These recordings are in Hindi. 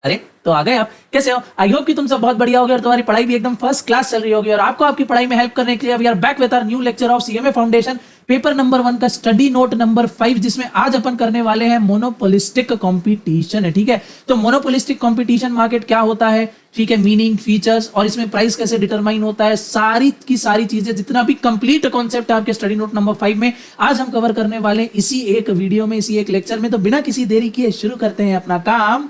अरे तो आ गए आप। कैसे हो? आई होप कि तुम सब बहुत बढ़िया होगे और तुम्हारी पढ़ाई भी एकदम फर्स्ट क्लास चल रही होगी। और आपको आपकी पढ़ाई में हेल्प करने के लिए we are back with our new lecture of CMA foundation, paper number 1 का स्टडी नोट नंबर 5, जिसमें आज अपन करने वाले हैं मोनोपोलिस्टिक कंपटीशन है। ठीक है, तो मोनोपोलिस्टिक कंपटीशन मार्केट क्या होता है, ठीक है, मीनिंग, फीचर्स और इसमें प्राइस कैसे डिटरमाइन होता है, सारी की सारी चीजें, जितना भी कंप्लीट कॉन्सेप्ट है आपके स्टडी नोट नंबर 5 में, आज हम कवर करने वाले इसी एक वीडियो में, इसी एक लेक्चर में। तो बिना किसी देरी किए शुरू करते हैं अपना काम।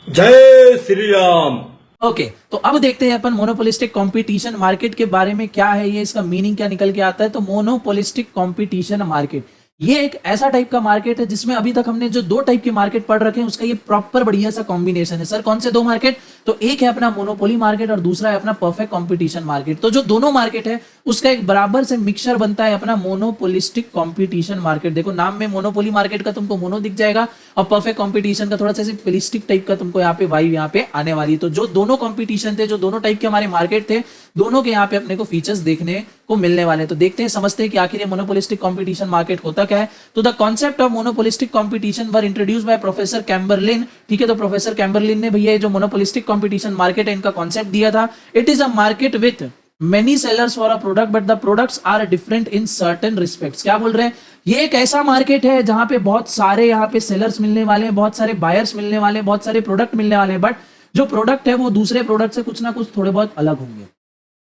जय श्री राम। ओके तो अब देखते हैं अपन मोनोपोलिस्टिक कंपटीशन मार्केट के बारे में क्या है ये, इसका मीनिंग क्या निकल के आता है। तो मोनोपोलिस्टिक कंपटीशन मार्केट ये एक ऐसा टाइप का मार्केट है जिसमें अभी तक हमने जो दो टाइप के मार्केट पढ़ रखे हैं उसका ये प्रॉपर बढ़िया सा कॉम्बिनेशन है। सर कौन से दो मार्केट? तो एक है अपना मोनोपोली मार्केट और दूसरा है अपना परफेक्ट कंपटीशन मार्केट। तो जो दोनों मार्केट है उसका एक बराबर से मिक्सचर बनता है अपना मोनोपोलिस्टिक कंपटीशन मार्केट। देखो नाम में मोनोपोली मार्केट का तुमको मोनो दिख जाएगा और परफेक्ट कंपटीशन का थोड़ा सा पोलिस्टिक टाइप का तुमको यहाँ पे वाइब यहाँ पे आने वाली है। तो जो दोनों कंपटीशन थे, जो दोनों टाइप के हमारे मार्केट थे, दोनों के यहाँ पे अपने को फीचर्स देखने को मिलने वाले हैं। तो देखते हैं, समझते हैं कि आखिर ये मोनोपोलिस्टिक कंपटीशन मार्केट होता क्या है। तो the concept of monopolistic competition were introduced by professor Chamberlin. ठीक है, तो प्रोफेसर कैम्बरलिन ने भैया जो मोनोपोलिस्टिक कंपटीशन मार्केट है इनका कॉन्सेप्ट दिया था। It is a market with many sellers for a product but the products are different in certain respects। क्या बोल रहे हैं? ये एक ऐसा मार्केट है जहां पे बहुत सारे यहाँ पे सेलर्स मिलने वाले हैं, बहुत सारे बायर्स मिलने वाले हैं, बहुत सारे प्रोडक्ट मिलने वाले हैं, बट जो प्रोडक्ट है वो दूसरे प्रोडक्ट से कुछ ना कुछ थोड़े बहुत अलग होंगे।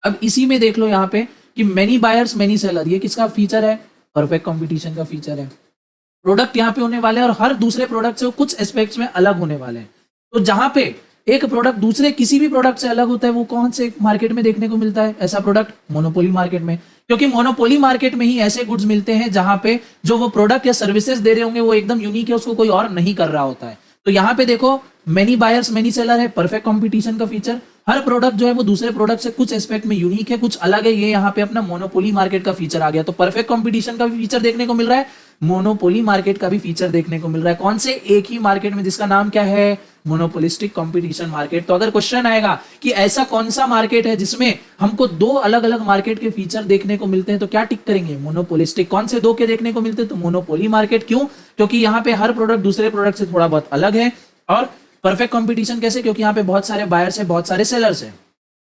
अब इसी में देख लो यहाँ पे कि मेनी बायर्स मेनी सेलर, ये किसका फीचर है? परफेक्ट कंपटीशन का फीचर है। प्रोडक्ट यहाँ पे होने वाले हैं और हर दूसरे प्रोडक्ट से कुछ एस्पेक्ट्स में अलग होने वाले हैं। तो जहां पे एक प्रोडक्ट दूसरे किसी भी प्रोडक्ट से अलग होता है वो कौन से मार्केट में देखने को मिलता है? ऐसा प्रोडक्ट मोनोपोली मार्केट में, क्योंकि मोनोपोली मार्केट में ही ऐसे गुड्स मिलते हैं जहां पे जो वो प्रोडक्ट या सर्विसेज दे रहे होंगे वो एकदम यूनिक है, उसको कोई और नहीं कर रहा होता है। तो यहाँ पे देखो मेनी बायर्स मेनी सेलर है, परफेक्ट कंपटीशन का फीचर। हर प्रोडक्ट जो है वो दूसरे प्रोडक्ट से कुछ एस्पेक्ट में यूनिक है, कुछ अलग है, ये यहाँ पे अपना मोनोपोली मार्केट का फीचर आ गया। तो परफेक्ट कंपटीशन का भी फीचर देखने को मिल रहा है, मोनोपोली मार्केट का भी फीचर देखने को मिल रहा है। कौन से? एक ही मार्केट में, जिसका नाम क्या है? Monopolistic competition market. तो अगर क्वेश्चन आएगा कि ऐसा कौन सा मार्केट है जिसमें हमको दो अलग अलग मार्केट के फीचर देखने को मिलते हैं, तो क्या टिक करेंगे? मोनोपोलिस्टिक। कौन से दो के देखने को मिलते हैं? तो मोनोपोली मार्केट। क्यों? क्योंकि यहाँ पे हर प्रोडक्ट दूसरे प्रोडक्ट से थोड़ा बहुत अलग है। और परफेक्ट कंपटीशन कैसे? क्योंकि यहाँ पे बहुत सारे बायर्स है, बहुत सारे सेलर्स है।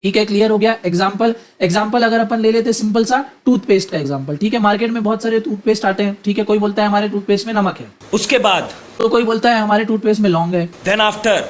ठीक है, क्लियर हो गया। एग्जाम्पल अगर अपन ले लेते सिंपल सा टूथपेस्ट का एग्जाम्पल। ठीक है, मार्केट में बहुत सारे टूथपेस्ट आते हैं। ठीक है, कोई बोलता है हमारे टूथपेस्ट में नमक है, उसके बाद तो कोई बोलता है हमारे टूथपेस्ट में लौंग है, देन आफ्टर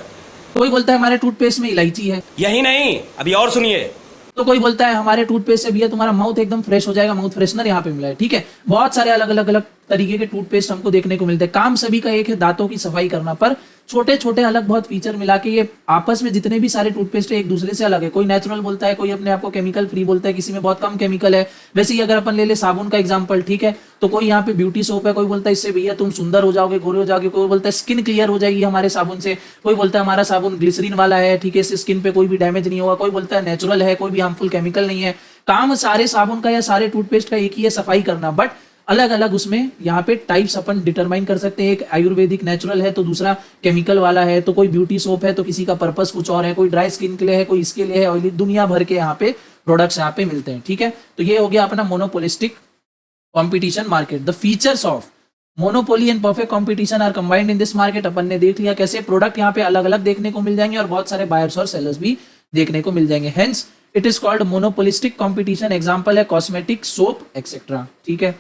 कोई बोलता है हमारे टूथपेस्ट में इलायची है, यही नहीं, अभी और सुनिए। तो कोई बोलता है हमारे टूथपेस्ट से भैया तुम्हारा माउथ एकदम फ्रेश हो जाएगा, माउथ फ्रेशनर यहाँ पे मिला है। ठीक है, बहुत सारे अलग अलग तरीके के टूथपेस्ट हमको देखने को मिलते हैं। काम सभी का एक है, दांतों की सफाई करना, पर छोटे छोटे अलग बहुत फीचर मिला के ये आपस में जितने भी सारे टूथपेस्ट है एक दूसरे से अलग है। कोई नेचुरल बोलता है, कोई अपने आप को केमिकल फ्री बोलता है, किसी में बहुत कम केमिकल है। वैसे ही अगर अपन ले ले साबुन का एग्जांपल, ठीक है, तो कोई यहाँ पे ब्यूटी सोप है, कोई बोलता है इससे भैया तुम सुंदर हो जाओगे, गोरे हो जाओगे, कोई बोलता है स्किन क्लियर हो जाएगी हमारे साबुन से, कोई बोलता है हमारा साबुन ग्लिसरीन वाला है, ठीक है, इससे स्किन पे कोई भी डैमेज नहीं होगा, कोई बोलता है नेचुरल है, कोई भी हार्मफुल केमिकल नहीं है। काम सारे साबुन का या सारे टूथपेस्ट का एक ही है, सफाई करना, बट अलग अलग उसमें यहाँ पे टाइप्स अपन डिटरमाइन कर सकते हैं। एक आयुर्वेदिक नेचुरल है तो दूसरा केमिकल वाला है, तो कोई ब्यूटी सोप है तो किसी का पर्पस कुछ और है, कोई ड्राई स्किन के लिए है, कोई इसके लिए है, ऑयली, दुनिया भर के यहाँ पे प्रोडक्ट्स यहाँ पे मिलते हैं। ठीक है, तो ये हो गया अपना monopolistic competition market. The features of monopoly and perfect competition are combined in this market. अपन ने देख लिया कैसे प्रोडक्ट यहाँ पे अलग अलग देखने को मिल जाएंगे और बहुत सारे बायर्स और सेलर्स भी देखने को मिल जाएंगे। Hence it is called monopolistic competition. Example है कॉस्मेटिक, सोप एक्सेट्रा। ठीक है,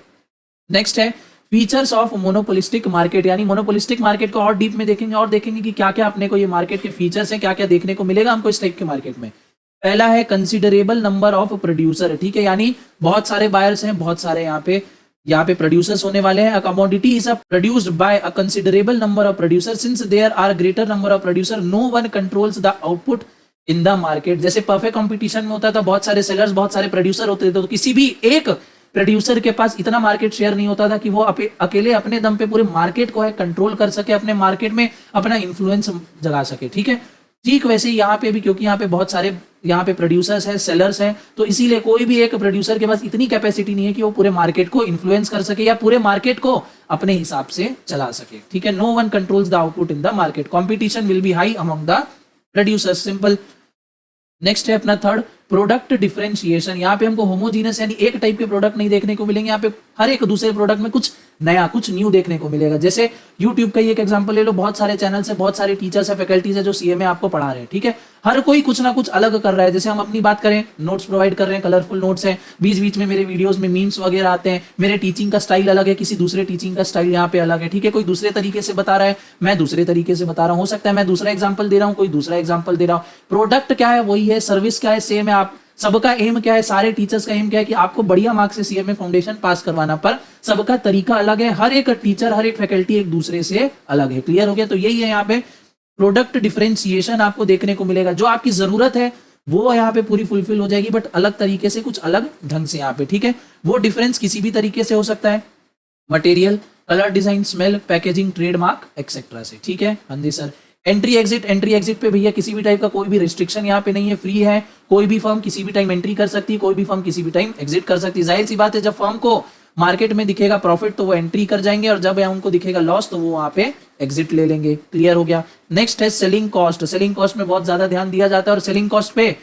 नेक्स्ट है फीचर्स ऑफ मोनोपोलिस्टिक मार्केट, यानी मोनोपोलिस्टिक मार्केट को और डीप में देखेंगे और देखेंगे कि क्या क्या अपने को ये मार्केट के फीचर्स हैं, क्या क्या देखने को मिलेगा हमको इस टाइप के मार्केट में। पहला है कंसिडरेबल नंबर ऑफ प्रोड्यूसर। ठीक है, यानी बहुत सारे बायर्स हैं, बहुत सारे यहाँ पे प्रोड्यूसर्स होने वाले हैं। A commodity is produced by a considerable number of producer, since there are greater number of producer no one controls the output in the market. जैसे परफेक्ट कंपटीशन में होता था बहुत सारे सेलर्स, बहुत सारे प्रोड्यूसर होते थे, तो किसी भी एक प्रोड्यूसर के पास इतना मार्केट शेयर नहीं होता था कि वो अकेले अपने दम पे पूरे मार्केट को है कंट्रोल कर सके, अपने मार्केट में अपना इन्फ्लुएंस जगा सके। ठीक है, ठीक वैसे ही यहाँ पे भी, क्योंकि यहाँ पे बहुत सारे यहाँ पे प्रोड्यूसर्स हैं, सेलर्स हैं, तो इसीलिए कोई भी एक प्रोड्यूसर के पास इतनी कैपेसिटी नहीं है कि वो पूरे मार्केट को इन्फ्लुएंस कर सके या पूरे मार्केट को अपने हिसाब से चला सके। ठीक है, no one controls the output in the market, competition will be high among the producers. Simple. Next है अपना थर्ड, प्रोडक्ट डिफरेंशिएशन, यहाँ पे हमको होमोजीनस यानी एक टाइप के प्रोडक्ट नहीं देखने को मिलेंगे, यहाँ पे हर एक दूसरे प्रोडक्ट में कुछ नया, कुछ न्यू देखने को मिलेगा। जैसे YouTube का ही एक एग्जांपल ले लो, बहुत सारे चैनल्स है, बहुत सारे टीचर्स है, फैकल्टीज है जो CMA आपको पढ़ा रहे हैं, ठीक है। हर कोई कुछ ना कुछ अलग कर रहा है। जैसे हम अपनी बात करें, नोट्स प्रोवाइड कर रहे हैं, कलरफुल नोट्स हैं, बीच बीच में मेरे वीडियोस में मीम्स वगैरह आते हैं, मेरे टीचिंग का स्टाइल अलग है, किसी दूसरे टीचिंग का स्टाइल यहाँ पे अलग है, ठीक है। कोई दूसरे तरीके से बता रहा है, मैं दूसरे तरीके से बता रहा हूँ, हो सकता है मैं दूसरा एग्जाम्पल दे रहा हूँ, कोई दूसरा एग्जाम्पल दे रहा हूँ। प्रोडक्ट क्या है वही है, सर्विस क्या है सेम है, आप सबका एम क्या है, सारे टीचर्स का एम क्या है कि आपको बढ़िया मार्क्स से CMA फाउंडेशन पास करवाना, पर सबका तरीका अलग है, हर एक टीचर, हर एक फैकल्टी एक दूसरे से अलग है। क्लियर हो गया? तो यही है यहाँ पे प्रोडक्ट डिफरेंशिएशन आपको देखने को मिलेगा। जो आपकी जरूरत है वो यहाँ पे पूरी फुलफिल हो जाएगी, बट अलग तरीके से, कुछ अलग ढंग से यहाँ पे, ठीक है। वो डिफरेंस किसी भी तरीके से हो सकता है, material, colour, design, smell, packaging, trademark etcetera से, ठीक है। हाँ जी सर। एंट्री एग्जिट पे भैया किसी भी टाइप का कोई भी रिस्ट्रिक्शन यहाँ पे नहीं है, फ्री है। कोई भी फर्म किसी भी टाइम एंट्री कर सकती है, कोई भी फर्म किसी भी टाइम एग्जिट कर सकती है। जाहिर सी बात है, जब फर्म को मार्केट में दिखेगा प्रॉफिट तो वो एंट्री कर जाएंगे, और जब उनको दिखेगा लॉस तो वो वहां पे एग्जिट ले लेंगे। क्लियर हो गया? नेक्स्ट है सेलिंग कॉस्ट। सेलिंग कॉस्ट में बहुत ज्यादा ध्यान दिया जाता है, और सेलिंग कॉस्ट पे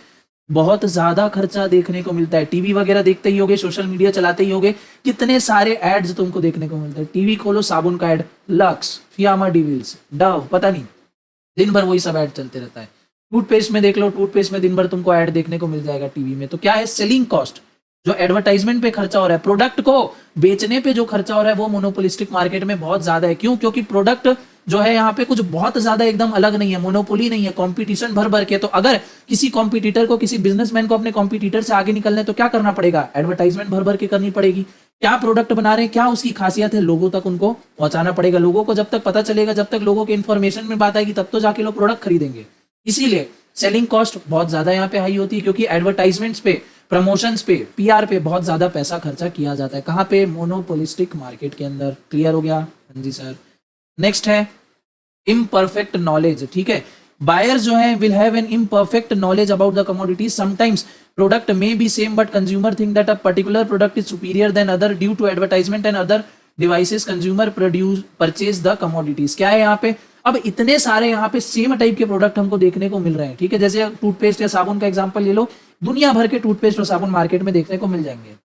बहुत ज्यादा खर्चा देखने को मिलता है। टीवी वगैरह देखते ही होगे, सोशल मीडिया चलाते ही होगे, कितने सारे एड्स तुमको देखने को मिलते हैं। टीवी खोलो, साबुन का add, lux, Fiama devil's, Dove, पता नहीं, दिन भर वही सब ऐड चलते रहता है। टूथपेस्ट में देख लो, टूथपेस्ट में दिन भर तुमको ऐड देखने को मिल जाएगा टीवी में। तो क्या है? सेलिंग कॉस्ट, जो एडवर्टाइजमेंट पे खर्चा हो रहा है, प्रोडक्ट को बेचने पे जो खर्चा हो रहा है, वो मोनोपोलिस्टिक मार्केट में बहुत ज्यादा है। क्यों? क्योंकि प्रोडक्ट जो है यहाँ पे कुछ बहुत ज्यादा एकदम अलग नहीं है, मोनोपोली नहीं है, कंपटीशन भर भर के। तो अगर किसी कॉम्पिटिटर को, किसी बिजनेसमैन को अपने कॉम्पिटिटर से आगे निकलना है तो क्या करना पड़ेगा? एडवर्टाइजमेंट भर भर के करनी पड़ेगी। क्या प्रोडक्ट बना रहे हैं, क्या उसकी खासियत है, लोगों तक उनको पहुंचाना पड़ेगा। लोगों को जब तक पता चलेगा, जब तक लोगों के इन्फॉर्मेशन में बात आएगी, तब तो जाके लोग प्रोडक्ट खरीदेंगे। इसीलिए सेलिंग कॉस्ट बहुत ज्यादा यहाँ पे हाई होती है, क्योंकि एडवर्टाइजमेंट्स पे, प्रमोशंस पे, PR पे बहुत ज्यादा पैसा खर्चा किया जाता है। कहाँ पे? मोनोपोलिस्टिक मार्केट के अंदर। क्लियर हो गया? हाँ जी सर। नेक्स्ट है इम्परफेक्ट नॉलेज, ठीक है। बायर्स जो है will have an imperfect knowledge about the commodities. Sometimes product may be same but consumer think that a particular product is superior than other due to advertisement and other devices consumer purchase the commodities. क्या है यहाँ पे? अब इतने सारे यहाँ पे सेम टाइप के प्रोडक्ट हमको देखने को मिल रहे हैं, ठीक है। जैसे टूथपेस्ट या साबुन का एग्जांपल ले लो, दुनिया भर के टूथपेस्ट और साबुन मार्केट में देखने को मिल जाएंगे।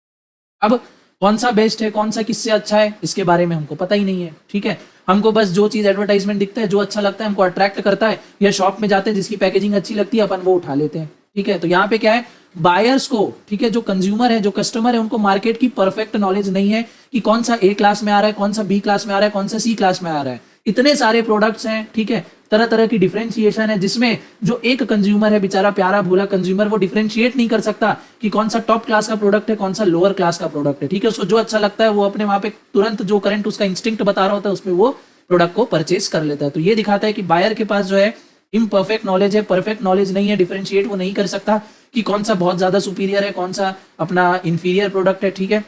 अब कौन सा बेस्ट है, कौन सा किससे अच्छा है, इसके बारे में हमको पता ही नहीं है, ठीक है। हमको बस जो चीज एडवर्टाइजमेंट दिखता है, जो अच्छा लगता है, हमको अट्रैक्ट करता है, या शॉप में जाते हैं जिसकी पैकेजिंग अच्छी लगती है, अपन वो उठा लेते हैं, ठीक है। तो यहाँ पे क्या है? बायर्स को, ठीक है, जो कंज्यूमर है, जो कस्टमर है, उनको मार्केट की परफेक्ट नॉलेज नहीं है कि कौन सा A क्लास में आ रहा है, कौन सा B क्लास में आ रहा है, कौन सा C क्लास में आ रहा है। इतने सारे प्रोडक्ट्स हैं, ठीक है, तरह तरह की डिफरेंशिएशन है, जिसमें जो एक कंज्यूमर है, बेचारा प्यारा भोला कंज्यूमर, वो डिफरेंशिएट नहीं कर सकता कि कौन सा टॉप क्लास का प्रोडक्ट है, कौन सा लोअर क्लास का प्रोडक्ट है, ठीक है। उसको जो अच्छा लगता है वो अपने वहां पे तुरंत, जो करंट उसका इंस्टिंक्ट बता रहा होता है, उसमें वो प्रोडक्ट को परचेज कर लेता है। तो ये दिखाता है कि बायर के पास जो है इम्परफेक्ट नॉलेज है, परफेक्ट नॉलेज नहीं है, डिफरेंशिएट वो नहीं कर सकता कि कौन सा बहुत ज्यादा सुपीरियर है, कौन सा अपना इंफीरियर प्रोडक्ट है, ठीक है।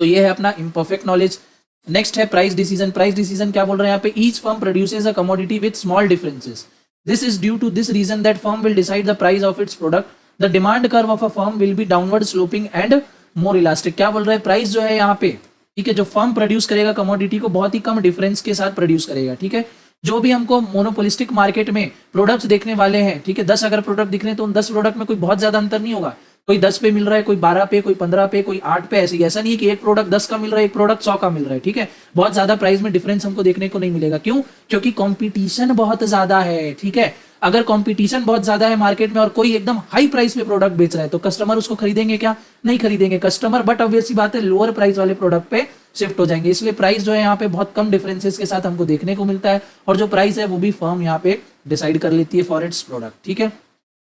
तो ये है अपना इम्परफेक्ट नॉलेज। नेक्स्ट है प्राइस डिसीजन। प्राइस डिसीजन क्या बोल रहे हैं यहाँ पे? Each firm produces a commodity with small differences. This is due to this reason that firm will decide the price of its product. The demand curve of a firm will be downward sloping and more elastic. क्या बोल रहे हैं? प्राइस जो है यहाँ पे, ठीक है, जो फर्म प्रोड्यूस करेगा कमोडिटी को, बहुत ही कम डिफरेंस के साथ प्रोड्यूस करेगा, ठीक है। जो भी हमको मोनोपोलिस्टिक मार्केट में प्रोडक्ट्स देखने वाले हैं, ठीक है, 10 अगर प्रोडक्ट दिख रहे हैं तो उन 10 प्रोडक्ट में कोई बहुत ज्यादा अंतर नहीं होगा। कोई 10 पे मिल रहा है, कोई 12 पे, कोई 15 पे, कोई 8 पे, ऐसा नहीं है कि एक प्रोडक्ट 10 का मिल रहा है, एक प्रोडक्ट 100 का मिल रहा है, ठीक है। बहुत ज्यादा प्राइस में डिफरेंस हमको देखने को नहीं मिलेगा। क्यों? क्योंकि कंपटीशन बहुत ज्यादा है, ठीक है। अगर कंपटीशन बहुत ज्यादा है मार्केट में और कोई एकदम हाई प्राइस पे प्रोडक्ट बेच रहा है, तो कस्टमर उसको खरीदेंगे क्या? नहीं खरीदेंगे कस्टमर, बट ऑब्वियस सी बात है लोअर प्राइस वाले प्रोडक्ट पे शिफ्ट हो जाएंगे। इसलिए प्राइस जो है यहाँ पे बहुत कम डिफरेंसेस के साथ हमको देखने को मिलता है, और जो प्राइस है वो भी फर्म यहाँ पे डिसाइड कर लेती है फॉर इट्स प्रोडक्ट, ठीक है।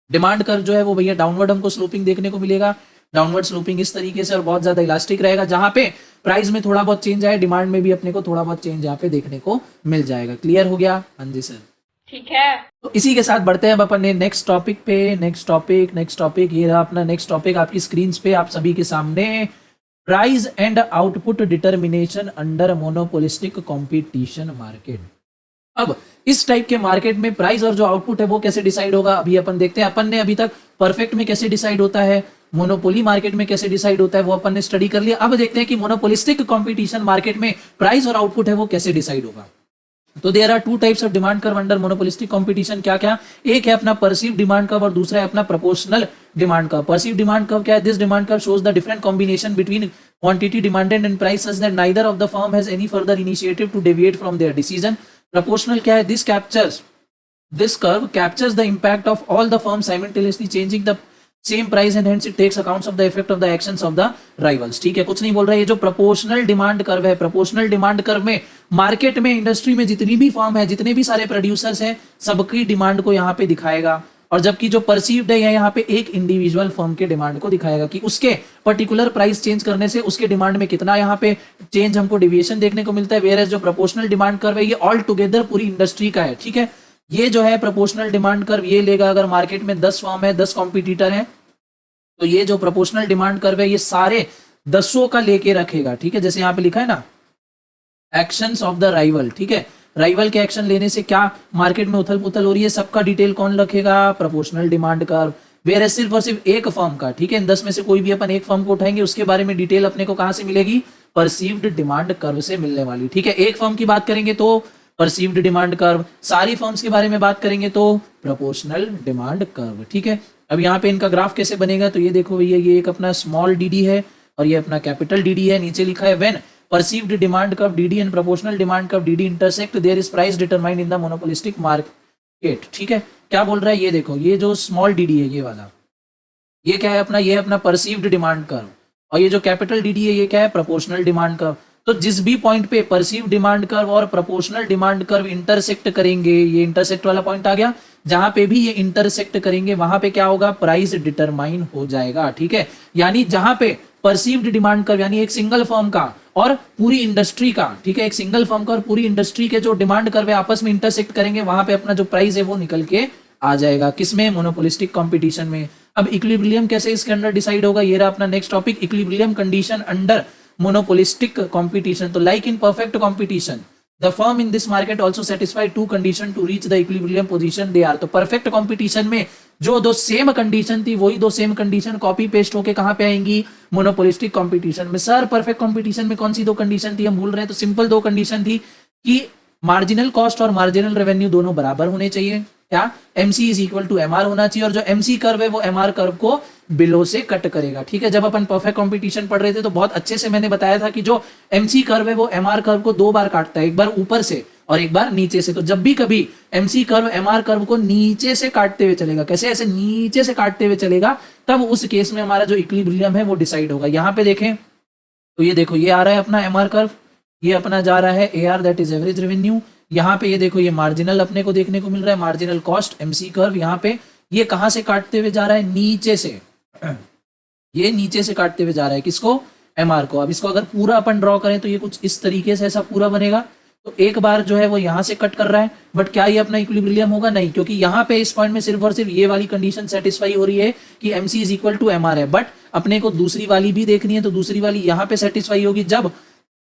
डिमांड कर्व जो है वो भैया डाउनवर्ड हमको स्लोपिंग देखने को मिलेगा। डाउनवर्ड स्लोपिंग इस तरीके से और बहुत ज्यादा इलास्टिक रहेगा, जहां पे प्राइस में थोड़ा बहुत चेंज आए, डिमांड में भी अपने को थोड़ा बहुत चेंज यहाँ पे देखने को मिल जाएगा। क्लियर हो गया? हाँ जी सर, ठीक है। तो इसी के साथ बढ़ते हैं अब अपन नेक्स्ट टॉपिक पे। नेक्स्ट टॉपिक ये रहा अपना नेक्स्ट टॉपिक आपकी स्क्रीन पे आप सभी के सामने। Price and output determination under monopolistic competition market. अब इस टाइप के मार्केट में प्राइस और जो आउटपुट है वो कैसे डिसाइड होगा, अभी अपन देखते हैं। अपन ने अभी तक परफेक्ट में कैसे डिसाइड होता है, मोनोपोली मार्केट में कैसे डिसाइड होता है, वो अपन ने स्टडी कर लिया। अब देखते हैं कि मोनोपोलिस्टिक कंपटीशन मार्केट में प्राइस और आउटपुट है वो कैसे डिसाइड होगा। तो there are two types of demand curve under monopolistic competition. क्या क्या? एक है अपना परसीव डिमांड कर्व और दूसरा है अपना proportional demand curve. Perceived demand curve क्या है? This demand curve shows the different combination between quantity demanded and price such that neither of the firm has any further initiative to deviate from their decision. Proportional क्या है? This curve captures the impact of all the firms simultaneously changing the same price and hence it takes accounts of the effect of the actions of the rivals। ठीक है, कुछ नहीं बोल रहा है। ये जो प्रोपोर्शनल डिमांड कर्व है, प्रोपोर्शनल डिमांड कर्व में मार्केट में, इंडस्ट्री में जितनी भी फर्म है, जितने भी सारे प्रोड्यूसर्स हैं, सबकी डिमांड को यहाँ पे दिखाएगा। और जबकि जो परसीव्ड है यहाँ पे एक इंडिविजुअल फर्म के डिमांड को दिखाएगा कि उसके पर्टिकुलर प्राइस चेंज करने से उसके डिमांड में कितना यहाँ पे चेंज हमको डिविएशन देखने को मिलता है। वेयर एज जो प्रोपोर्शनल डिमांड कर्व है ये ऑल टुगेदर पूरी इंडस्ट्री का है। ठीक है, ये जो है प्रोपोर्शनल डिमांड कर्व ये लेगा, अगर मार्केट में 10 फर्म है, 10 कॉम्पिटिटर है, तो ये जो प्रोपोर्शनल डिमांड कर्व है ये सारे 10 का लेके रखेगा। ठीक है, जैसे यहाँ पे लिखा है ना, एक्शंस ऑफ द राइवल। ठीक है, राइवल के एक्शन लेने से क्या मार्केट में उथल पुथल हो रही है, सबका डिटेल कौन रखेगा? Proportional demand curve. Whereas सिर्फ और सिर्फ एक फर्म का, ठीक है, इन 10 में से कोई भी अपन एक फर्म को उठाएंगे, उसके बारे में डिटेल अपने को कहां से मिलेगी? परसीव्ड डिमांड कर्व से मिलने वाली। ठीक है, एक फर्म की बात करेंगे तो परसीव्ड डिमांड कर्व, सारी फर्म्स के बारे में बात करेंगे तो प्रोपोर्शनल डिमांड कर्व। ठीक है, अब यहाँ पे इनका ग्राफ कैसे बनेगा? तो ये देखो भैया, ये एक अपना स्मॉल dd है और ये अपना कैपिटल dd है। नीचे लिखा है when perceived demand curve dd and proportional demand curve dd intersect there is price determined in the monopolistic market. ठीक है, क्या बोल रहा है? ये देखो, ये जो स्मॉल dd है ये वाला, ये क्या है अपना? ये अपना परसीव्ड डिमांड कर्व। और ये जो कैपिटल dd है ये क्या है? Proportional demand curve. तो जिस भी पॉइंट पे परसीव डिमांड कर्व और प्रोपोर्शनल डिमांड कर्व इंटरसेक्ट करेंगे, ये इंटरसेक्ट वाला पॉइंट आ गया, जहां पे भी ये इंटरसेक्ट करेंगे वहां पे क्या होगा? प्राइस डिटरमाइन हो जाएगा। ठीक है, यानी जहां पे परसीव्ड डिमांड कर्व यानी एक सिंगल फर्म का और पूरी इंडस्ट्री का, ठीक है, एक सिंगल फर्म का और पूरी इंडस्ट्री के जो डिमांड कर्व है आपस में इंटरसेक्ट करेंगे, वहां पे अपना जो प्राइस है वो निकल के आ जाएगा। किसमें? मोनोपोलिस्टिक कंपटीशन में। अब इक्विलिब्रियम कैसे इसके अंदर डिसाइड होगा? ये रहा अपना next topic, equilibrium condition under monopolistic competition। तो like in perfect competition the firm in this market also satisfy two condition to reach the equilibrium position they are। तो perfect competition में जो दो सेम कंडीशन थी वही दो सेम कंडीशन कॉपी पेस्ट होके कहां पे आएंगी? मोनोपोलिस्टिक कंपटीशन में। सर परफेक्ट कंपटीशन में कौन सी दो कंडीशन थी? हम भूल रहे हैं। तो सिंपल दो कंडीशन थी कि मार्जिनल कॉस्ट और मार्जिनल रेवेन्यू दोनों बराबर होने चाहिए। क्या? MC is equal to MR होना चाहिए और जो MC कर्व है वो MR कर्व को बिलो से कट करेगा। ठीक है, जब अपन परफेक्ट कंपटीशन पढ़ रहे थे तो बहुत अच्छे से मैंने बताया था कि जो MC कर्व है वो MR कर्व को 2 बार काटता है, एक बार ऊपर से और एक बार नीचे से। तो जब भी कभी MC कर्व MR कर्व को नीचे से काटते हुए चलेगा, कैसे? ऐसे नीचे से काटते हुए चलेगा, तब उस केस में हमारा जो इक्विलिब्रियम है वो डिसाइड होगा। यहाँ पे देखें तो ये देखो, ये आ रहा है अपना MR कर्व, ये अपना जा रहा है AR that is average revenue. यहाँ पे ये देखो, ये मार्जिनल अपने को देखने को मिल रहा है, मार्जिनल कॉस्ट MC कर्व। यहाँ पे ये कहां से काटते हुए जा रहा है? नीचे से। ये नीचे से काटते हुए जा रहा है किसको? MR को। अब इसको अगर पूरा अपन ड्रॉ करें तो ये कुछ इस तरीके से ऐसा पूरा बनेगा। तो एक बार जो है वो यहाँ से कट कर रहा है, बट क्या ये अपना इक्विलिब्रियम होगा? नहीं, क्योंकि यहाँ पे इस पॉइंट में सिर्फ और सिर्फ ये वाली कंडीशन सेटिस्फाई हो रही है कि MC is equal to MR है, बट अपने को दूसरी वाली भी देखनी है। तो दूसरी वाली यहाँ पे सेटिस्फाई होगी जब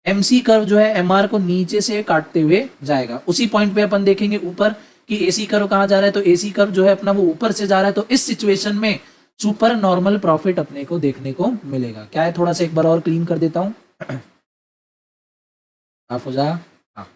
MC कर्व जो है MR को नीचे से काटते हुए जाएगा। उसी पॉइंट पे अपन देखेंगे ऊपर कि AC कर्व कहाँ जा रहा है, तो AC कर्व जो है अपना वो ऊपर से जा रहा है। तो इस सिचुएशन में सुपर नॉर्मल प्रॉफिट अपने को देखने को मिलेगा। क्या है, थोड़ा सा एक बार और क्लीन कर देता हूं, साफ हो जा। हाँ,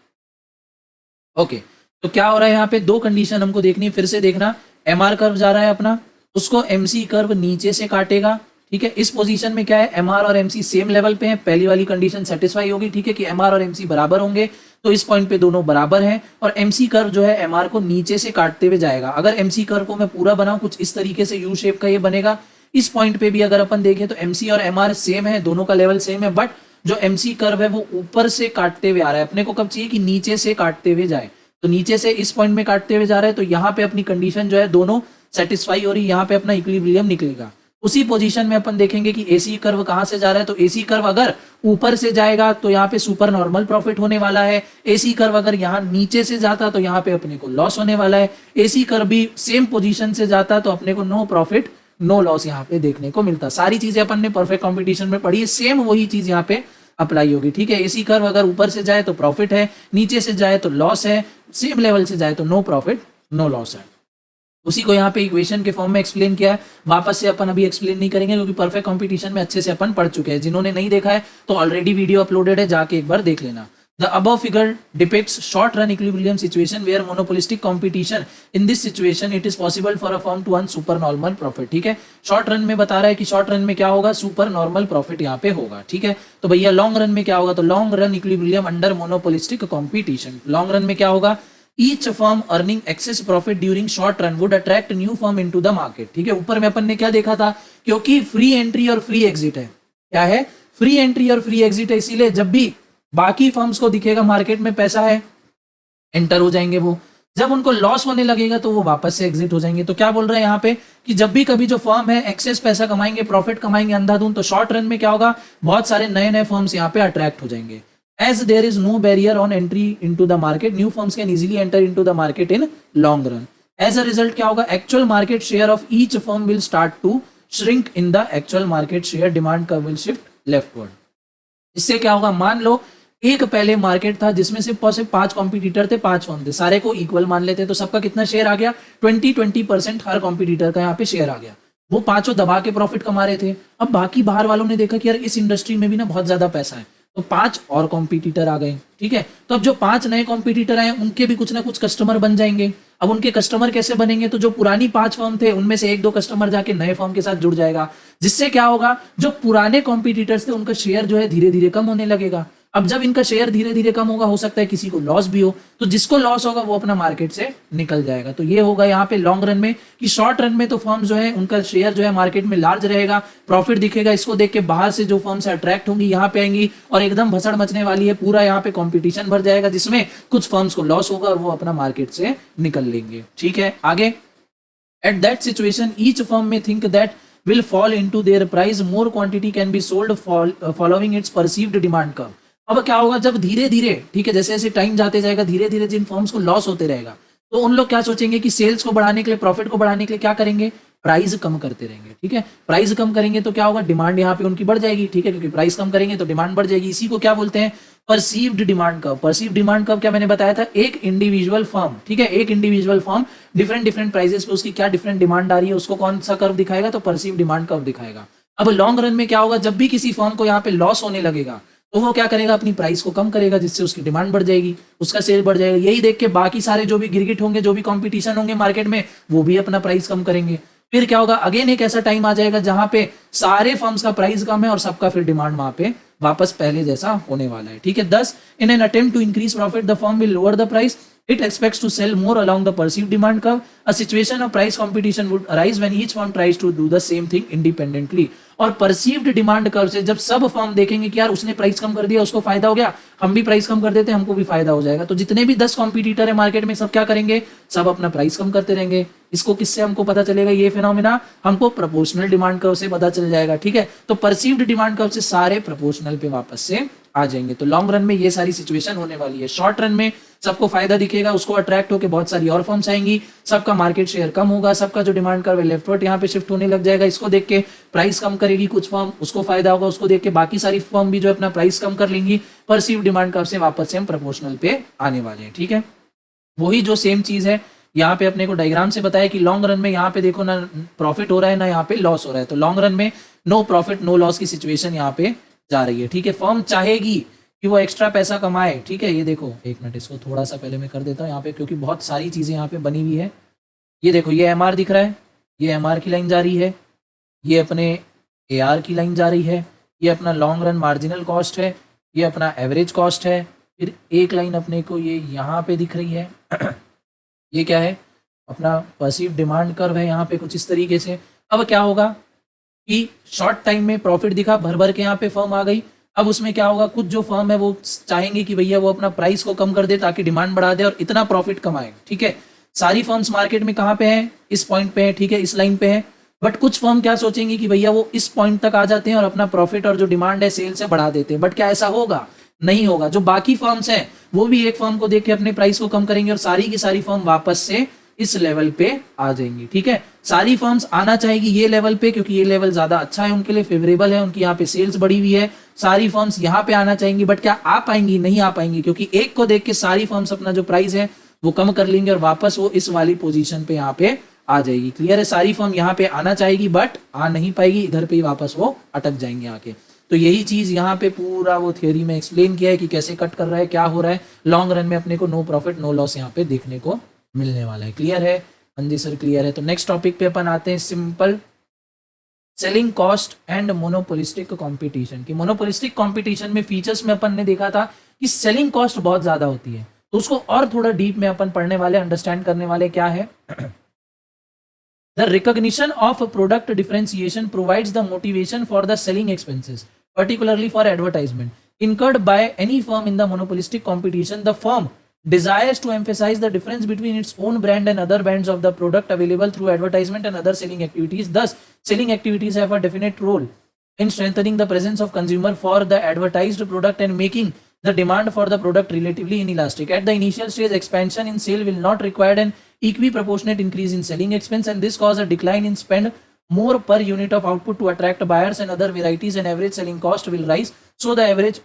ओके। तो क्या हो रहा है यहाँ पे? दो कंडीशन हमको देखनी है, फिर से देखना। MR कर्व जा रहा है अपना, उसको MC कर्व नीचे से काटेगा। ठीक है, इस पोजीशन में क्या है? MR और MC सेम लेवल पे हैं, पहली वाली कंडीशन सेटिस्फाई होगी। ठीक है, कि MR और MC बराबर होंगे, तो इस पॉइंट पे दोनों बराबर हैं और MC कर्व जो है MR को नीचे से काटते हुए जाएगा। अगर MC कर्व को मैं पूरा बनाऊं कुछ इस तरीके से U शेप का ये बनेगा। इस पॉइंट पे भी अगर अपन देखें तो MC और MR सेम है, दोनों का लेवल सेम है, बट जो MC कर्व है वो ऊपर से काटते हुए आ रहा है। अपने को कब चाहिए? कि नीचे से काटते हुए जाए। तो नीचे से इस पॉइंट में काटते हुए जा रहा है, तो यहाँ पे अपनी कंडीशन जो है दोनों सेटिस्फाई हो रही है, यहाँ पे अपना इक्विलिब्रियम निकलेगा। उसी पोजीशन में अपन देखेंगे कि AC कर्व कहां से जा रहा है, तो AC कर्व अगर ऊपर से जाएगा तो यहाँ पे सुपर नॉर्मल प्रॉफिट होने वाला है। AC कर्व अगर यहाँ नीचे से जाता तो यहाँ पे अपने को लॉस होने वाला है। AC कर्व भी सेम पोजीशन से जाता तो अपने को नो प्रॉफिट नो लॉस यहाँ पे देखने को मिलता। सारी चीजें अपन ने परफेक्ट कॉम्पिटिशन में पढ़ी है, सेम वही चीज यहाँ पे अप्लाई होगी। ठीक है, AC कर्व अगर ऊपर से जाए तो प्रॉफिट है, नीचे से जाए तो लॉस है, सेम लेवल से जाए तो नो प्रॉफिट नो लॉस है। उसी को यहाँ पे इक्वेशन के फॉर्म में एक्सप्लेन किया है। वापस से अपन अभी एक्सप्लेन नहीं करेंगे क्योंकि परफेक्ट कंपटीशन में अच्छे से अपन पढ़ चुके हैं। जिन्होंने नहीं देखा है तो ऑलरेडी वीडियो अपलोडेड है, जाके एक बार देख लेना। The above figure depicts short-run equilibrium situation where monopolistic competition. In this situation, it is possible for a firm to earn supernormal profit. ठीक है, शॉर्ट रन में बता रहा है कि शॉर्ट रन में क्या होगा, सुपर नॉर्मल प्रॉफिट यहाँ पे होगा. ठीक है, तो भैया लॉन्ग रन में क्या होगा, तो long run equilibrium under monopolistic competition. Long run में क्या होगा, each firm earning excess profit during short run would attract new firm into the market. ठीक है, ऊपर में अपन ने क्या देखा था, क्योंकि फ्री एंट्री और फ्री एग्जिट है. क्या है, फ्री एंट्री और फ्री एग्जिट है, इसीलिए जब भी बाकी फर्म्स को दिखेगा मार्केट में पैसा है, एंटर हो जाएंगे वो. जब उनको लॉस होने लगेगा तो वो वापस से एग्जिट हो जाएंगे. तो क्या बोल रहे हैं यहाँ पे कि जब भी कभी जो फर्म है एक्सेस पैसा कमाएंगे, प्रॉफिट कमाएंगे अंधाधुंध, तो शॉर्ट रन में क्या होगा, बहुत सारे नए नए फर्म्स यहाँ पे अट्रैक्ट हो जाएंगे. As there is no barrier on entry into the market, new firms can easily enter into the market in long run. As a result, क्या होगा, actual market share of each firm will start to shrink in the actual market share. Demand curve will shift leftward. इससे क्या होगा, मान लो एक पहले मार्केट था जिसमें सिर्फ 5 कॉम्पिटिटर थे, 5 फर्म थे, सारे को इक्वल मान लेते, तो सबका कितना शेयर आ गया, 20% हर कॉम्पिटिटर का यहाँ पे शेयर आ गया. वो पांचों दबा के प्रॉफिट कमा रहे थे. अब बाकी बाहर वालों ने देखा कि यार इस इंडस्ट्री में भी ना बहुत ज्यादा पैसा है, तो 5 और कॉम्पिटिटर आ गए. ठीक है, तो अब जो 5 नए कॉम्पिटिटर आए उनके भी कुछ ना कुछ कस्टमर बन जाएंगे. अब उनके कस्टमर कैसे बनेंगे, तो जो पुरानी 5 फर्म थे उनमें से 1-2 कस्टमर जाके नए फर्म के साथ जुड़ जाएगा, जिससे क्या होगा, जो पुराने कॉम्पिटिटर्स थे उनका शेयर जो है धीरे धीरे कम होने लगेगा. अब जब इनका शेयर धीरे धीरे कम होगा, हो सकता है किसी को लॉस भी हो, तो जिसको लॉस होगा वो अपना मार्केट से निकल जाएगा. तो ये होगा यहाँ पे लॉन्ग रन में. कि शॉर्ट रन में तो फर्म जो है उनका शेयर जो है मार्केट में लार्ज रहेगा, प्रॉफिट दिखेगा, इसको देख के बाहर से जो फर्म्स अट्रैक्ट होंगी यहाँ पे आएंगी और एकदम भसड़ मचने वाली है, पूरा यहाँ पे कॉम्पिटिशन भर जाएगा, जिसमें कुछ फर्म्स को लॉस होगा और वो अपना मार्केट से निकल लेंगे. ठीक है, आगे. At that situation, each firm may think that will fall into their price. More quantity can be sold following its perceived demand curve. अब क्या होगा, जब धीरे धीरे, ठीक है, जैसे जैसे टाइम जाते जाएगा, धीरे धीरे जिन फर्म्स को लॉस होते रहेगा, तो उन लोग क्या सोचेंगे कि सेल्स को बढ़ाने के लिए, प्रॉफिट को बढ़ाने के लिए क्या करेंगे, प्राइस कम करते रहेंगे. ठीक है, प्राइस कम करेंगे तो क्या होगा, डिमांड यहाँ पे उनकी बढ़ जाएगी. ठीक है, क्योंकि प्राइस कम करेंगे तो डिमांड बढ़ जाएगी. इसी को क्या बोलते हैं, perceived demand curve. Perceived demand curve क्या मैंने बताया था, एक इंडिविजुअल फर्म, ठीक है, एक इंडिविजुअल फर्म डिफरेंट प्राइसेस पे उसकी क्या डिफरेंट डिमांड आ रही है, उसको कौन सा कर्व दिखाएगा, तो परसीव्ड डिमांड कर्व दिखाएगा. अब लॉन्ग रन में क्या होगा, जब भी किसी फर्म को यहाँ पे लॉस होने लगेगा तो वो क्या करेगा, अपनी प्राइस को कम करेगा, जिससे उसकी डिमांड बढ़ जाएगी, उसका सेल बढ़ जाएगा. यही देख के बाकी सारे जो भी गिरगिट होंगे, जो भी कंपटीशन होंगे मार्केट में, वो भी अपना प्राइस कम करेंगे. फिर क्या होगा, अगेन एक ऐसा टाइम आ जाएगा जहां पे सारे फर्म्स का प्राइस कम है और सबका फिर डिमांड वहां पे वापस पहले जैसा होने वाला है. ठीक है, thus in an attempt to increase profit the firm will lower the price. It expects to sell more along the perceived demand curve. A situation of price competition would arise when each firm tries to do the same thing independently. और परसीव्ड डिमांड कर्व से जब सब फर्म देखेंगे कि यार उसने प्राइस कम कर दिया, उसको फायदा हो गया, हम भी प्राइस कम कर देते हैं, हमको भी फायदा हो जाएगा, तो जितने भी 10 कॉम्पिटिटर है मार्केट में, सब क्या करेंगे, सब अपना प्राइस कम करते रहेंगे. इसको किससे हमको पता चलेगा, ये फिनोमेना हमको प्रोपोर्शनल डिमांड कर्व से पता चल जाएगा. ठीक है, तो परसीव्ड डिमांड कर्व से सारे प्रोपोर्शनल पे वापस से आ जाएंगे. तो लॉन्ग रन में ये सारी सिचुएशन होने वाली है. शॉर्ट रन में सबको फायदा दिखेगा, उसको अट्रैक्ट होकर बहुत सारी और फर्म्स आएंगी, सबका मार्केट शेयर कम होगा, सबका जो डिमांड कर्व है लेफ्टवर्ड यहाँ पे शिफ्ट होने लग जाएगा. इसको देख के प्राइस कम करेगी कुछ फर्म, उसको फायदा होगा, उसको देख के बाकी सारी फर्म भी जो अपना प्राइस कम कर लेंगी. परसीव डिमांड कर्व से वापस से हम प्रोपोर्शनल पे आने वाले हैं. ठीक है, वही जो सेम चीज है यहाँ पे अपने को डायग्राम से बताया कि लॉन्ग रन में यहाँ पे देखो ना प्रॉफिट हो रहा है ना यहाँ पे लॉस हो रहा है. तो लॉन्ग रन में नो प्रॉफिट नो लॉस की सिचुएशन यहाँ पे जा रही है. ठीक है, फर्म चाहेगी कि वो एक्स्ट्रा पैसा कमाए. ठीक है, ये देखो, एक मिनट, इसको थोड़ा सा पहले मैं कर देता हूँ यहाँ पे, क्योंकि बहुत सारी चीजें यहाँ पे बनी हुई है. ये देखो, ये एमआर दिख रहा है, ये एमआर की लाइन जा रही है, ये अपने एआर की लाइन जा रही है, ये अपना लॉन्ग रन मार्जिनल कॉस्ट है, ये अपना एवरेज कॉस्ट है. फिर एक लाइन अपने को ये यहाँ पे दिख रही है ये क्या है, अपना परसीव डिमांड कर्व है यहाँ पे कुछ इस तरीके से. अब क्या होगा कि शॉर्ट टाइम में प्रॉफिट दिखा, भर भर के यहाँ पे फर्म आ गई. अब उसमें क्या होगा, कुछ जो फर्म है वो चाहेंगे कि भैया वो अपना प्राइस को कम कर दे ताकि डिमांड बढ़ा दे और इतना प्रॉफिट कमाए. ठीक है, सारी फर्म्स मार्केट में कहाँ पे हैं, इस पॉइंट पे है. ठीक है, इस लाइन पे है. बट कुछ फर्म क्या सोचेंगे कि भैया वो इस पॉइंट तक आ जाते हैं और अपना प्रॉफिट और जो डिमांड है सेल से बढ़ा देते हैं. बट क्या ऐसा होगा, नहीं होगा. जो बाकी फर्म्स हैं वो भी एक फर्म को देख के अपने प्राइस को कम करेंगे और सारी की सारी फर्म वापस से इस लेवल पे आ जाएंगी. ठीक है, सारी फर्म्स आना चाहेगी ये लेवल पे, क्योंकि ये लेवल ज्यादा अच्छा है उनके लिए, फेवरेबल है, उनकी यहाँ पे सेल्स बढ़ी हुई है. सारी फर्म्स यहाँ पे आना चाहेंगी, बट क्या आ पाएंगी, नहीं आ पाएंगी, क्योंकि एक को देख के सारी फर्म्स अपना जो प्राइस है वो कम कर लेंगे और वापस वो इस वाली पोजीशन पे यहाँ पे आ जाएगी. क्लियर है, सारी फर्म यहाँ पे आना चाहेगी बट आ नहीं पाएगी, इधर पे ही वापस वो अटक जाएंगे आके. तो यही चीज यहाँ पे पूरा वो थियोरी में एक्सप्लेन किया है कि कैसे कट कर रहा है, क्या हो रहा है। लॉन्ग रन में अपने को नो प्रॉफिट नो लॉस यहाँ पे देखने को मिलने वाला है। क्लियर है? हाँ जी सर क्लियर है। तो नेक्स्ट टॉपिक पे अपन आते हैं, simple selling cost and monopolistic competition. कि मोनोपोलिस्टिक कंपटीशन में फीचर्स में अपन ने देखा था कि सेलिंग कॉस्ट बहुत ज्यादा होती है, तो उसको और थोड़ा डीप में अपन पढ़ने वाले, अंडरस्टैंड करने वाले। क्या है? The recognition of product differentiation provides the motivation for the selling expenses, particularly for advertisement, incurred by any firm in the monopolistic competition. The firm desires to emphasize the difference between its own brand and other brands of the product available through advertisement and other selling activities. Thus, selling activities have a definite role in strengthening the presence of consumer for the advertised product and making the demand for the product relatively inelastic. At the initial stage, expansion in sale will not require an equi-proportionate increase in selling expense, and this cause a decline in spend more per unit of output to attract buyers and other varieties, and average selling cost will rise. So the average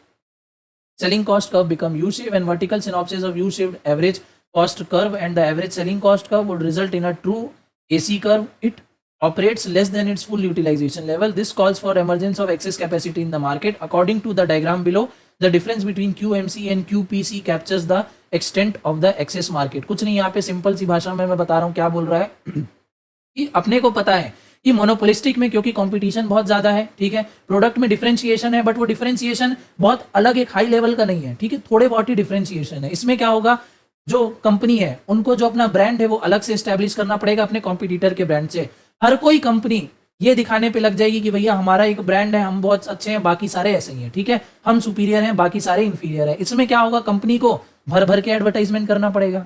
selling cost curve become U-shaped, and vertical synopsis of U-shaped average cost curve and the average selling cost curve would result in a true AC curve. It operates less than its full utilization level. This calls for emergence of excess capacity in the market. According to the diagram below, the difference between QMC and QPC captures the extent of the excess market. कुछ नहीं, यहाँ पे सिंपल सी भाषा में मैं बता रहा हूँ क्या बोल रहा है कि अपने को पता है कि मोनोपोलिस्टिक में क्योंकि कंपटीशन बहुत ज्यादा है, ठीक है, प्रोडक्ट में डिफरेंशिएशन है, बट वो डिफरेंशिएशन बहुत अलग एक हाई लेवल का नहीं है, ठीक है, थोड़े बहुत ही डिफरेंशिएशन है। इसमें क्या होगा, जो कंपनी है उनको जो अपना ब्रांड है वो अलग से एस्टेब्लिश करना पड़ेगा अपने कॉम्पिटिटर के ब्रांड से। हर कोई कंपनी ये दिखाने पे लग जाएगी कि भैया हमारा एक ब्रांड है, हम बहुत अच्छे हैं, बाकी सारे ऐसे ही हैं, ठीक है, हम सुपीरियर हैं, बाकी सारे इंफीरियर हैं। इसमें क्या होगा, कंपनी को भर भर के एडवर्टाइजमेंट करना पड़ेगा।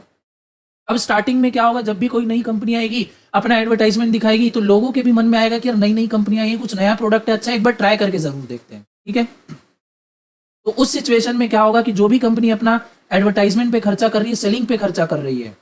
अब स्टार्टिंग में क्या होगा, जब भी कोई नई कंपनी आएगी अपना एडवर्टाइजमेंट दिखाएगी तो लोगों के भी मन में आएगा कि यार नई नई कंपनी आई है, कुछ नया प्रोडक्ट है, अच्छा एक बार ट्राई करके जरूर देखते हैं, ठीक है। तो उस सिचुएशन में क्या होगा कि जो भी कंपनी अपना एडवर्टाइजमेंट पे खर्चा कर रही है, सेलिंग पे खर्चा कर रही है,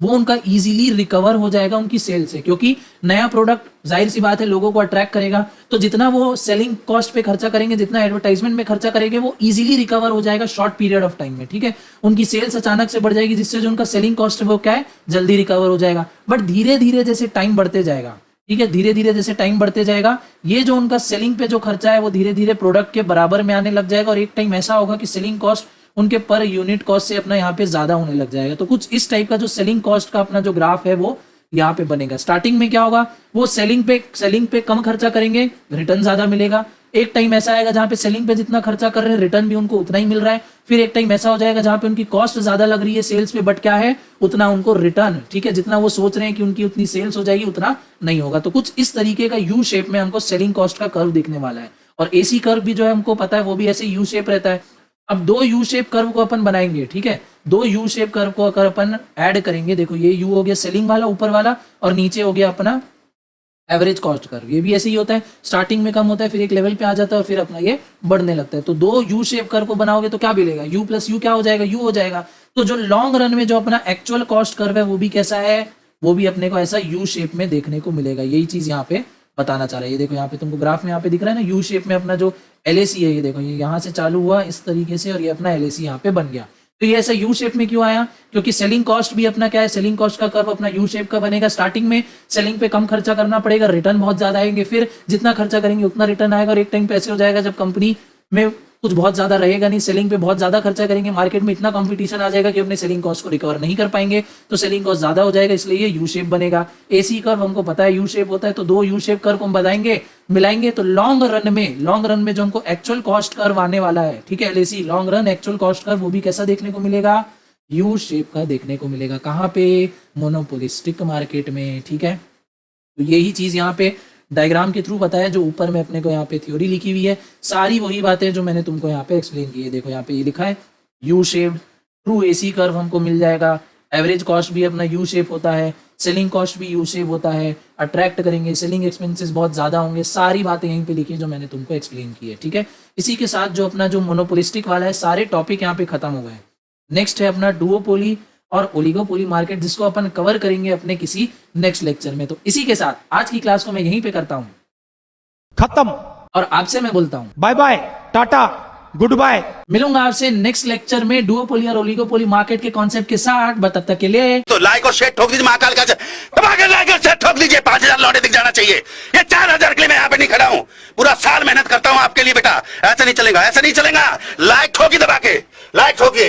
वो उनका इजीली रिकवर हो जाएगा उनकी सेल से, क्योंकि नया प्रोडक्ट जाहिर सी बात है लोगों को अट्रैक्ट करेगा। तो जितना वो सेलिंग कॉस्ट पे खर्चा करेंगे, जितना एडवर्टाइजमेंट में खर्चा करेंगे, वो इजीली रिकवर हो जाएगा शॉर्ट पीरियड ऑफ टाइम में, ठीक है। उनकी सेल्स अचानक से बढ़ जाएगी, जिससे जो उनका सेलिंग कॉस्ट है वो क्या है, जल्दी रिकवर हो जाएगा। बट धीरे धीरे जैसे टाइम बढ़ते जाएगा, ठीक है, धीरे धीरे जैसे टाइम बढ़ते जाएगा, ये जो उनका सेलिंग पे जो खर्चा है वो धीरे धीरे प्रोडक्ट के बराबर में आने लग जाएगा, और एक टाइम ऐसा होगा कि सेलिंग कॉस्ट उनके पर यूनिट कॉस्ट से अपना यहाँ पे ज्यादा होने लग जाएगा। तो कुछ इस टाइप का जो सेलिंग कॉस्ट का अपना जो ग्राफ है वो यहाँ पे बनेगा। स्टार्टिंग में क्या होगा, वो सेलिंग पे कम खर्चा करेंगे, रिटर्न ज्यादा मिलेगा। एक टाइम ऐसा आएगा जहाँ पे सेलिंग पे जितना खर्चा कर रहे हैं रिटर्न भी उनको उतना ही मिल रहा है। फिर एक टाइम ऐसा हो जाएगा जहाँ पे उनकी कॉस्ट ज्यादा लग रही है सेल्स पे, बट क्या है, उतना उनको रिटर्न, ठीक है, जितना वो सोच रहे हैं कि उनकी उतनी सेल्स हो जाएगी उतना नहीं होगा। तो कुछ इस तरीके का यू शेप में हमको सेलिंग कॉस्ट का कर्व दिखने वाला है। और एसी कर्व भी जो है हमको पता है वो भी ऐसे यू शेप रहता है। अब दो यू शेप कर्व को अपन बनाएंगे, ठीक है, दो यू शेप कर्व को अगर अपन ऐड करेंगे, देखो ये यू हो गया सेलिंग वाला ऊपर वाला, और नीचे हो गया अपना एवरेज कॉस्ट कर्व। ये भी ऐसे ही होता है, स्टार्टिंग में कम होता है, फिर एक लेवल पे आ जाता है और फिर अपना ये बढ़ने लगता है। तो दो यू शेप कर्व को बनाओगे तो क्या मिलेगा, यू प्लस यू क्या हो जाएगा, यू हो जाएगा। तो जो लॉन्ग रन में जो अपना एक्चुअल कॉस्ट कर्व है वो भी कैसा है, वो भी अपने को ऐसा यू शेप में देखने को मिलेगा। यही चीज यहाँ पे बताना चाह रहा है। ये देखो यहाँ पे तुमको ग्राफ में यहाँ पे दिख रहा है ना, यू शेप में अपना जो एलएसी है, ये देखो ये यहाँ से चालू हुआ इस तरीके से और ये अपना एलएसी यहाँ पे बन गया। तो ये ऐसा यू शेप में क्यों आया, क्योंकि सेलिंग कॉस्ट भी अपना क्या है, सेलिंग कॉस्ट का कर्व अपना यू शेप का बनेगा। स्टार्टिंग में सेलिंग पे कम खर्चा करना पड़ेगा, रिटर्न बहुत ज्यादा आएंगे, फिर जितना खर्चा करेंगे उतना रिटर्न आएगा, और एक टाइम पे ऐसे हो जाएगा जब कंपनी में कुछ बहुत ज्यादा रहेगा नहीं, सेलिंग पे बहुत ज्यादा खर्चा करेंगे, मार्केट में इतना कंपटीशन आ जाएगा कि अपने सेलिंग कॉस्ट को रिकवर नहीं कर पाएंगे, तो सेलिंग कॉस्ट ज्यादा हो जाएगा, इसलिए ये यू शेप बनेगा। एसी कर्व हमको पता है यू शेप होता है, तो दो यू शेप कर्व को हम बताएंगे मिलाएंगे तो लॉन्ग रन में जो हमको एक्चुअल कॉस्ट कर्व आने वाला है, ठीक है, LAC long run actual cost curve, वो भी कैसा देखने को मिलेगा, यू शेप का देखने को मिलेगा। कहाँ पे, मोनोपोलिस्टिक मार्केट में, ठीक है। तो यही चीज यहाँ पे डायग्राम के थ्रू बताया, जो ऊपर में अपने को यहाँ पे थ्योरी लिखी हुई है, सारी वही बातें जो मैंने तुमको यहाँ पे एक्सप्लेन की है। देखो यहाँ पे ये लिखा है U shape, true AC curve हमको मिल जाएगा, एवरेज कॉस्ट भी अपना यू शेप होता है, सेलिंग कॉस्ट भी यू शेप होता है, अट्रैक्ट करेंगे, सेलिंग एक्सपेंसेस बहुत ज्यादा होंगे, सारी बातें यहीं पे लिखी है जो मैंने तुमको एक्सप्लेन की है, ठीक है। इसी के साथ जो अपना जो मोनोपोलिस्टिक वाला है सारे टॉपिक यहाँ पे खत्म हो गए। नेक्स्ट है अपना डुओपोली और ओलिगोपोली मार्केट, जिसको अपन कवर करेंगे अपने किसी नेक्स्ट लेक्चर में। तो इसी के साथ आज की क्लास को मैं यहीं पे करता हूं खत्म, और आपसे मैं बोलता हूं bye bye, tata, goodbye. मिलूंगा आपसे नेक्स्ट लेक्चर में डुओपोली और ओलिगोपोली मार्केट के कॉन्सेप्ट के साथ। बट तब तक के लिए तो लाइक और शेयर ठोक दीजिए, महाकाल का दबा के लाइक और शेयर ठोक दीजिए, 5000 लौटे दिख जाना चाहिए। ये 4000 के लिए मैं यहाँ पे नहीं खड़ा हूँ। पूरा साल मेहनत करता हूं आपके लिए बेटा। ऐसा नहीं चलेगा, ऐसा नहीं चलेगा। लाइक ठोकी दबा के, लाइक ठोकी।